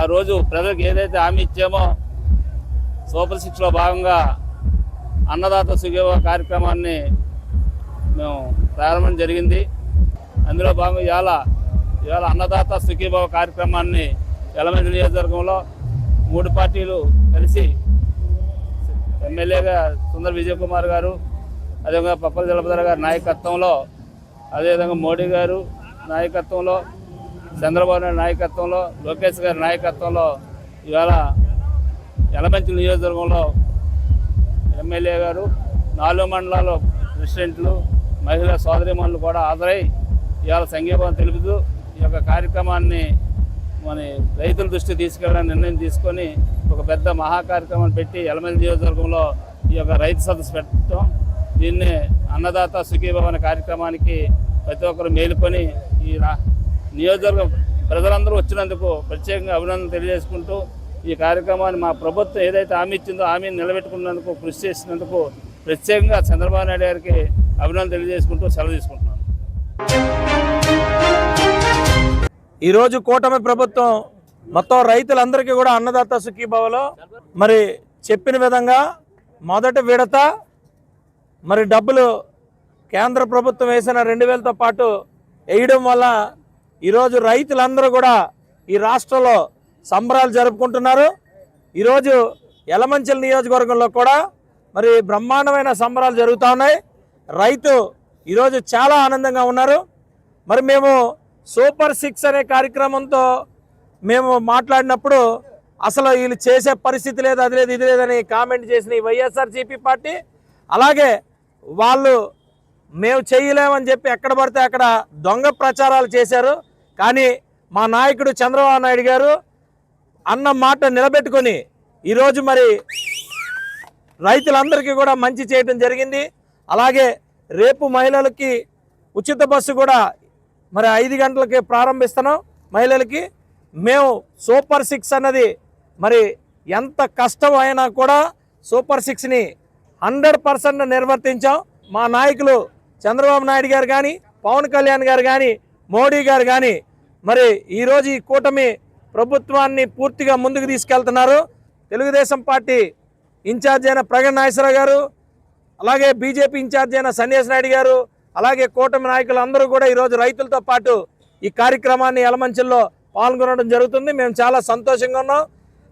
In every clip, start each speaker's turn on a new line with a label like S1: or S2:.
S1: ఆ రోజు ప్రజలకు ఏదైతే హామీ ఇచ్చామో సూపర్ 6లో భాగంగా అన్నదాత సుఖీభవ కార్యక్రమాన్ని మేము ప్రారంభం జరిగింది. అందులో భాగంగా ఇవాళ అన్నదాత సుఖీభవ కార్యక్రమాన్ని యలమంచిలి నియోజకవర్గంలో 3 పార్టీలు కలిసి ఎమ్మెల్యేగా సుందర విజయ్ కుమార్ గారు, అదేవిధంగా పప్పల జలపధర గారి నాయకత్వంలో, అదేవిధంగా మోడీ గారు నాయకత్వంలో, చంద్రబాబు నాయుడు నాయకత్వంలో, లోకేష్ గారి నాయకత్వంలో ఇవాళ యలమంచిలి నియోజకవర్గంలో ఎమ్మెల్యే గారు 4 మండలాల్లో ప్రెసిడెంట్లు, మహిళా సోదరీమణులు కూడా హాజరై ఇవాళ సంఘీభావం తెలుపుతూ ఈ యొక్క కార్యక్రమాన్ని మన రైతుల దృష్టి తీసుకెళ్ళడానికి నిర్ణయం తీసుకొని ఒక పెద్ద మహా కార్యక్రమాన్ని పెట్టి యలమంచిలి నియోజకవర్గంలో ఈ యొక్క రైతు సదస్సు పెట్టడం, దీన్ని అన్నదాత సుఖీభవ అనే కార్యక్రమానికి ప్రతి ఒక్కరు మేలుకొని ఈ నియోజకవర్గం ప్రజలందరూ వచ్చినందుకు ప్రత్యేకంగా అభినందనలు తెలియజేసుకుంటూ ఈ కార్యక్రమాన్ని మా ప్రభుత్వం ఏదైతే హామీ ఇచ్చిందో హామీని నిలబెట్టుకున్నందుకు కృషి చేసినందుకు ప్రత్యేకంగా చంద్రబాబు నాయుడు గారికి అభినందనలు తెలియజేసుకుంటూ సెలవు తీసుకుంటున్నాను.
S2: ఈరోజు కూటమి ప్రభుత్వం మొత్తం రైతులందరికీ కూడా అన్నదాత సుఖీభవలో మరి చెప్పిన విధంగా మొదటి విడత మరి డబ్బులు కేంద్ర ప్రభుత్వం వేసిన 2000తో పాటు వేయడం వల్ల ఈరోజు రైతులందరూ కూడా ఈ రాష్ట్రంలో సంబరాలు జరుపుకుంటున్నారు. ఈరోజు యలమంచిలి నియోజకవర్గంలో కూడా మరి బ్రహ్మాండమైన సంబరాలు జరుగుతూ ఉన్నాయి. రైతు ఈరోజు చాలా ఆనందంగా ఉన్నారు. మరి మేము సూపర్ 6 అనే కార్యక్రమంతో మేము మాట్లాడినప్పుడు అసలు వీళ్ళు చేసే పరిస్థితి లేదు, అది లేదు, ఇది లేదని కామెంట్ చేసిన ఈ వైఎస్ఆర్సీపీ పార్టీ, అలాగే వాళ్ళు మేము చేయలేమని చెప్పి ఎక్కడ పడితే అక్కడ దొంగ ప్రచారాలు చేశారు. కానీ మా నాయకుడు చంద్రబాబు నాయుడు గారు అన్న మాట నిలబెట్టుకొని ఈరోజు మరి రైతులందరికీ కూడా మంచి చేయడం జరిగింది. అలాగే రేపు మహిళలకి ఉచిత బస్సు కూడా మరి 5 గంటలకి ప్రారంభిస్తున్నాం. మహిళలకి మేము సూపర్ 6 అన్నది మరి ఎంత కష్టం అయినా కూడా సూపర్ 6ని 100% నిర్వర్తించాం. మా నాయకులు చంద్రబాబు నాయుడు గారు కానీ, పవన్ కళ్యాణ్ గారు కానీ, మోడీ గారు కానీ మరి ఈరోజు ఈ కూటమి ప్రభుత్వాన్ని పూర్తిగా ముందుకు తీసుకెళ్తున్నారు. తెలుగుదేశం పార్టీ ఇన్ఛార్జ్ అయిన ప్రగణ్ నాగేశ్వరరావు గారు, అలాగే బీజేపీ ఇన్ఛార్జ్ అయిన సన్యాసి నాయుడు గారు, అలాగే కూటమి నాయకులు అందరూ కూడా ఈరోజు రైతులతో పాటు ఈ కార్యక్రమాన్ని యలమంచిలిలో పాల్గొనడం జరుగుతుంది. మేము చాలా సంతోషంగా ఉన్నాం.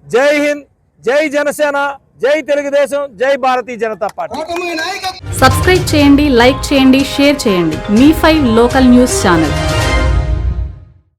S2: జై హింద్, జై జనసేన, జై తెలుగుదేశం, జై భారతీయ జనతా పార్టీ.
S3: సబ్స్క్రైబ్ చేయండి, లైక్ చేయండి, షేర్ చేయండి. మీ5 లోకల్ న్యూస్ ఛానల్.